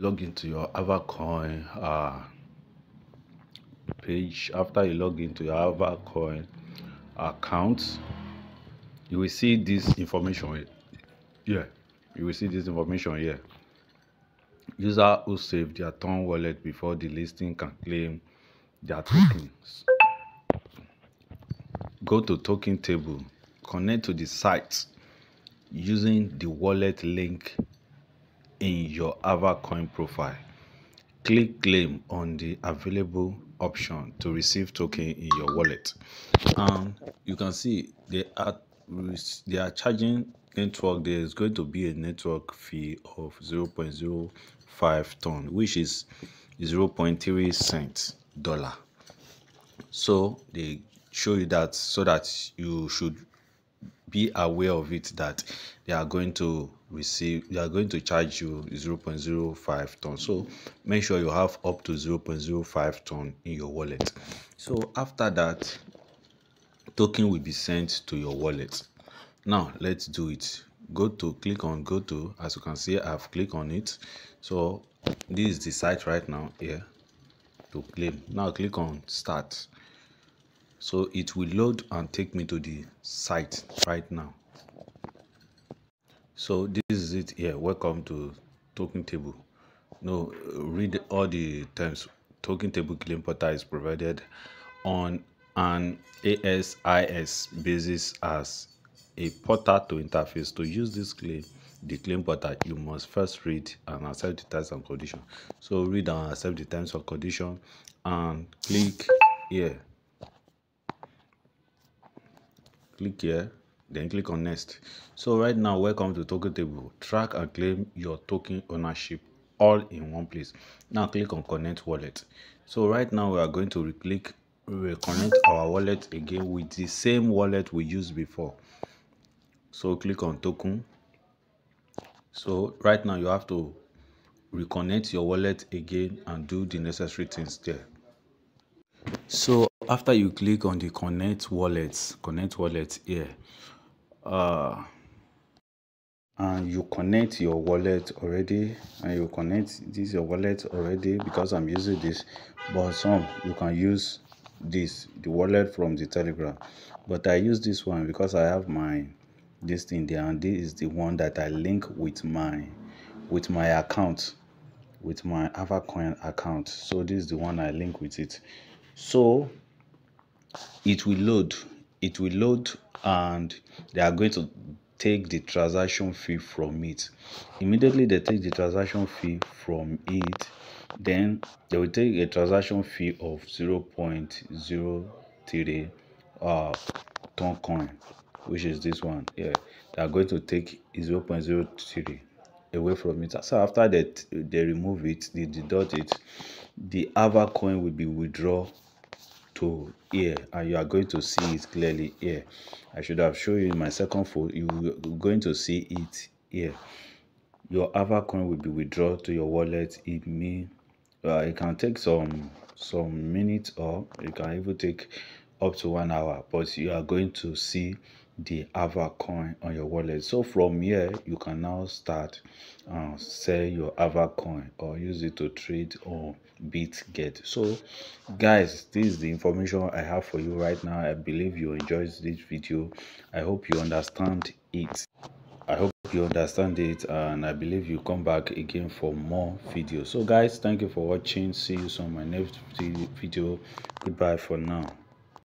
log into your Avacoin page. After you log into your Avacoin account, you will see this information here. You will see this information here. User who saved their Ton wallet before the listing can claim their tokens. Go to token table, connect to the site using the wallet link in your Avacoin profile. Click claim on the available option to receive token in your wallet. And you can see they are charging network. There is going to be a network fee of 0.05 ton, which is 0.3 cents dollar. So they show you that so that you should be aware of it, that they are going to charge you 0.05 ton. So make sure you have up to 0.05 ton in your wallet. So after that, token will be sent to your wallet. Now let's do it. Click on go to. As you can see, I've clicked on it. So this is the site right now here to claim. Now click on start. So it will load and take me to the site right now. So this is it here. Welcome to token table. No, read all the terms. Token table claim portal is provided on an ASIS basis as a portal to interface. To use this the claim portal, you must first read and accept the terms and conditions. So read and accept the terms and conditions and click here. Click here, then click on next. So right now, welcome to token table. Track and claim your token ownership all in one place. Now click on connect wallet. So right now we are going to reconnect our wallet again with the same wallet we used before. So click on token. So right now you have to reconnect your wallet again and do the necessary things there. So after you click on the connect wallet here, and you connect your wallet already, and you connect this your wallet already, because I'm using this, but some you can use the wallet from the Telegram, but I use this one because I have this thing there, and this is the one that I link with my account, with my Avacoin account. So this is the one I link with it. So it will load, and they are going to take the transaction fee from it. Immediately they take the transaction fee from it, then they will take a transaction fee of 0.03 ton coin, which is this one here. They are going to take 0.03 away from it. So after that, they remove it, they deduct it, the Avacoin will be withdrawn to here, and you are going to see it clearly here. I should have shown you in my second photo. You're going to see it here. Your Avacoin will be withdrawn to your wallet. It can take some minutes, or it can even take up to 1 hour, but you are going to see the Avacoin on your wallet. So from here you can now start sell your Avacoin or use it to trade or get. So guys, this is the information I have for you right now. I believe you enjoyed this video. I hope you understand it. And I believe you come back again for more videos. So guys, thank you for watching. See you soon on my next video. Goodbye for now.